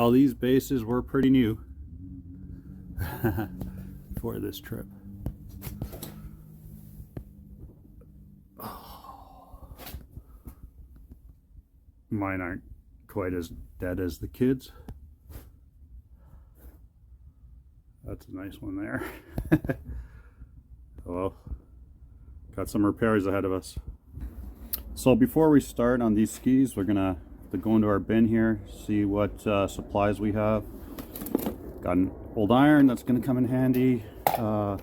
Well, these bases were pretty new for this trip. Mine aren't quite as dead as the kids. That's a nice one there. Well, got some repairs ahead of us. So before we start on these skis, we're gonna have to go into our bin here, see what supplies we have. Got an old iron that's gonna come in handy. We're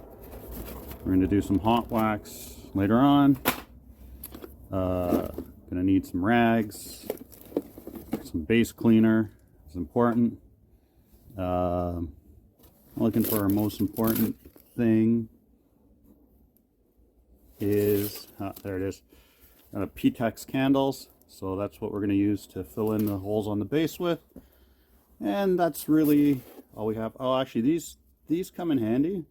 gonna do some hot wax later on. Gonna need some rags, some base cleaner is important. Looking for our most important thing is, there it is, P-Tex candles. So that's what we're going to use to fill in the holes on the base with. And that's really all we have. Oh, actually these come in handy.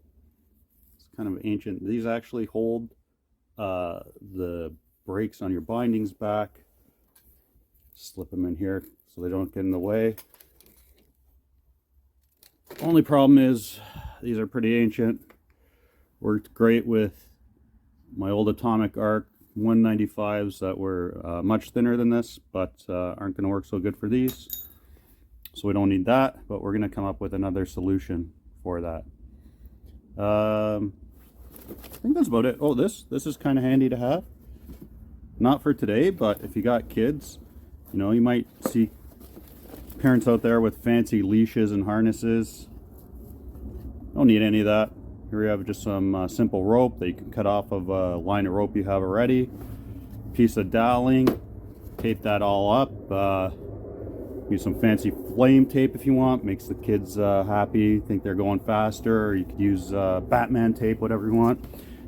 It's kind of ancient. These actually hold the brakes on your bindings back. Slip them in here so they don't get in the way. Only problem is these are pretty ancient. Worked great with my old Atomic Arc 195s that were much thinner than this, but aren't going to work so good for these. So we don't need that, but we're going to come up with another solution for that. I think that's about it. Oh, this is kind of handy to have. Not for today, but if you got kids, you know, you might see parents out there with fancy leashes and harnesses. Don't need any of that. Here we have just some simple rope that you can cut off of a line of rope you have already. Piece of doweling, tape that all up. Use some fancy flame tape if you want. Makes the kids happy, think they're going faster. Or you could use Batman tape, whatever you want.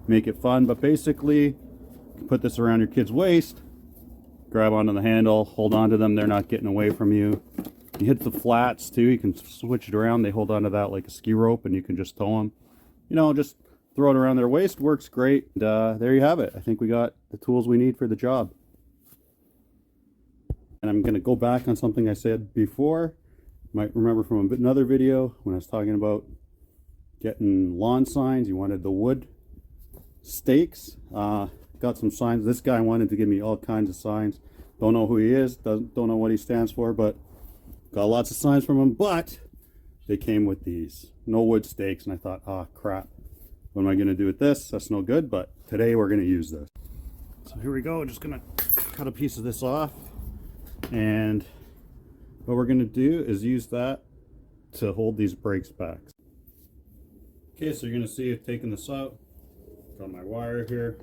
Make it fun, but basically, you can put this around your kid's waist, grab onto the handle, hold on to them, they're not getting away from you. You hit the flats too, you can switch it around, they hold onto that like a ski rope and you can just tow them. You know, just throw it around their waist, works great. And, there you have it. I think we got the tools we need for the job. And I'm going to go back on something I said before. You might remember from another video when I was talking about getting lawn signs. You wanted the wood stakes. Got some signs. This guy wanted to give me all kinds of signs. Don't know who he is, don't know what he stands for, but got lots of signs from him. But they came with these no wood stakes, and I thought, oh crap, what am I going to do with this? That's no good. But today we're going to use this. So here we go. Just going to cut a piece of this off, and what we're going to do is use that to hold these brakes back. Okay, so you're going to see it taking this out. Got my wire here.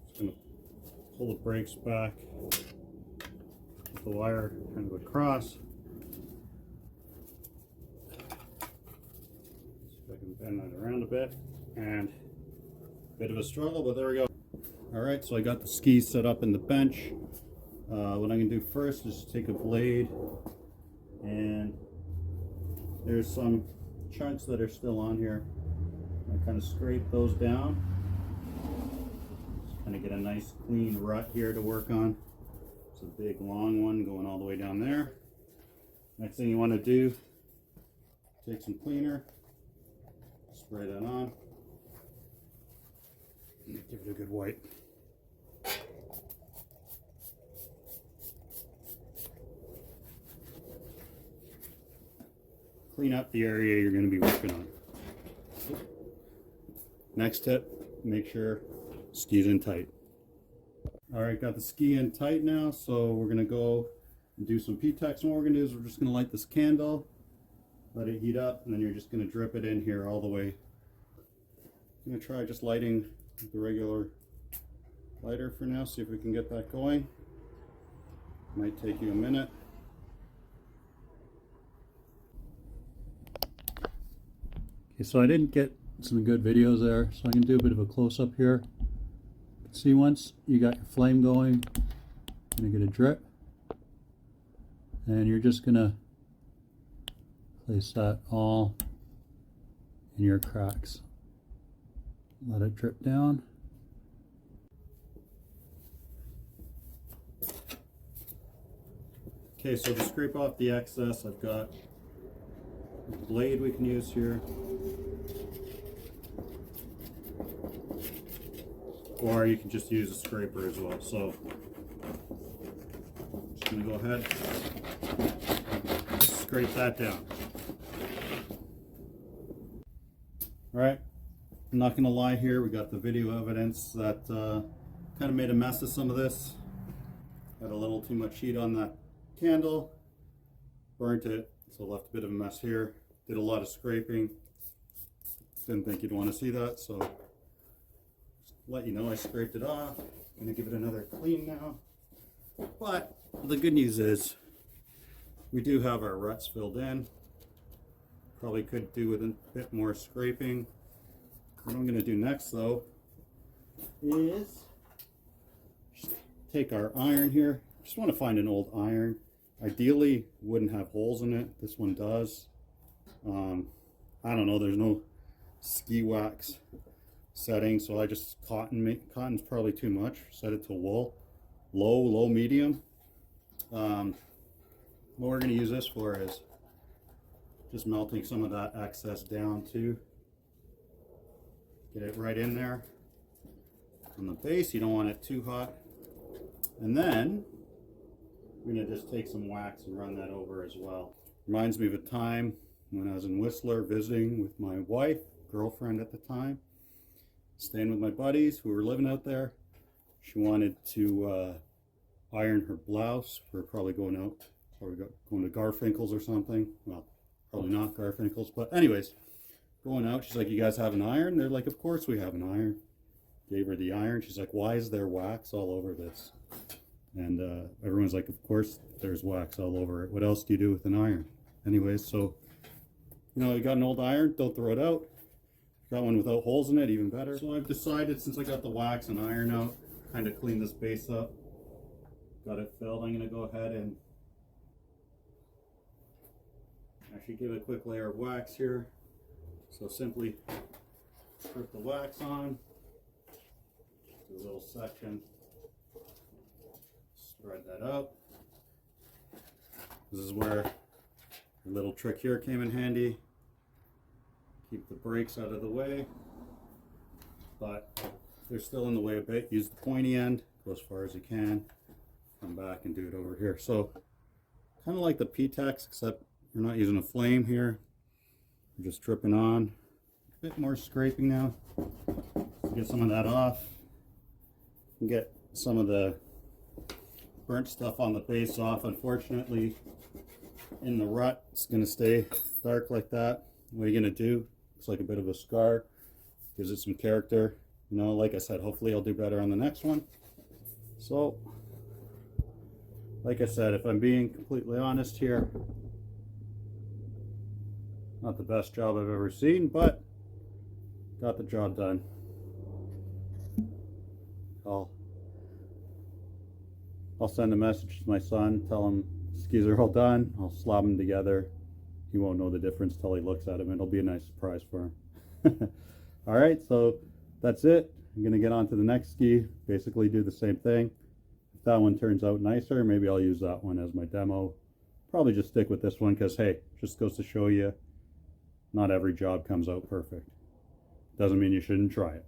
Just going to pull the brakes back, put the wire kind of across. I can bend that around a bit, and a bit of a struggle, but there we go. Alright, so I got the skis set up in the bench. What I'm going to do first is take a blade, and there's some chunks that are still on here. I kind of scrape those down. Just kind of get a nice clean rut here to work on. It's a big long one going all the way down there. Next thing you want to do, take some cleaner. Spray that on. Give it a good wipe. Clean up the area you're going to be working on. Next tip, make sure ski's in tight. Alright, got the ski in tight now, so we're going to go and do some P-Tex. And what we're going to do is we're just going to light this candle. Let it heat up, and then you're just going to drip it in here all the way. I'm going to try just lighting the regular lighter for now, see if we can get that going. Might take you a minute. Okay, so I didn't get some good videos there, so I can do a bit of a close-up here. See, once you got your flame going, you're going to get a drip, and you're just going to place that all in your cracks. Let it drip down. Okay, so to scrape off the excess, I've got a blade we can use here. Or you can just use a scraper as well. So I'm just going to go ahead and scrape that down. Alright, I'm not going to lie here, we got the video evidence that kind of made a mess of some of this. Had a little too much heat on that candle, burnt it, so left a bit of a mess here. Did a lot of scraping. Didn't think you'd want to see that, so just let you know I scraped it off. I'm going to give it another clean now. But the good news is we do have our ruts filled in. Probably could do with a bit more scraping. What I'm going to do next though is just take our iron here. Just want to find an old iron. Ideally wouldn't have holes in it. This one does. I don't know, there's no ski wax setting, so I just cotton's probably too much. Set it to wool. Low, medium. What we're going to use this for is just melting some of that excess down too. Get it right in there. On the base, you don't want it too hot. And then we're going to just take some wax and run that over as well. Reminds me of a time when I was in Whistler visiting with my wife, girlfriend at the time, staying with my buddies who were living out there. She wanted to iron her blouse. We're probably going out, going to Garfinkel's or something. Well, probably not Garfinkel's, but anyways, going out. She's like, "You guys have an iron?" They're like, "Of course we have an iron." Gave her the iron. She's like, "Why is there wax all over this?" And everyone's like, "Of course there's wax all over it. What else do you do with an iron?" Anyways, so, you know, you got an old iron, don't throw it out. Got one without holes in it, even better. So I've decided, since I got the wax and iron out, kind of clean this base up. Got it filled. I'm going to go ahead and actually give it a quick layer of wax here. So simply strip the wax on, do a little section, spread that out. This is where a little trick here came in handy. Keep the breaks out of the way, but if they're still in the way a bit, use the pointy end, go as far as you can, come back and do it over here. So kind of like the P-Tex, except you're not using a flame here. You're just dripping on. A bit more scraping now. Get some of that off. And get some of the burnt stuff on the base off. Unfortunately, in the rut, it's going to stay dark like that. What are you going to do? Looks like a bit of a scar. Gives it some character. You know, like I said, hopefully I'll do better on the next one. So, like I said, if I'm being completely honest here, not the best job I've ever seen, but got the job done. I'll send a message to my son, tell him skis are all done. I'll slab them together. He won't know the difference till he looks at them. It'll be a nice surprise for him. All right, so that's it. I'm gonna get on to the next ski, basically do the same thing. If that one turns out nicer, maybe I'll use that one as my demo. Probably just stick with this one because, hey, just goes to show you not every job comes out perfect. Doesn't mean you shouldn't try it.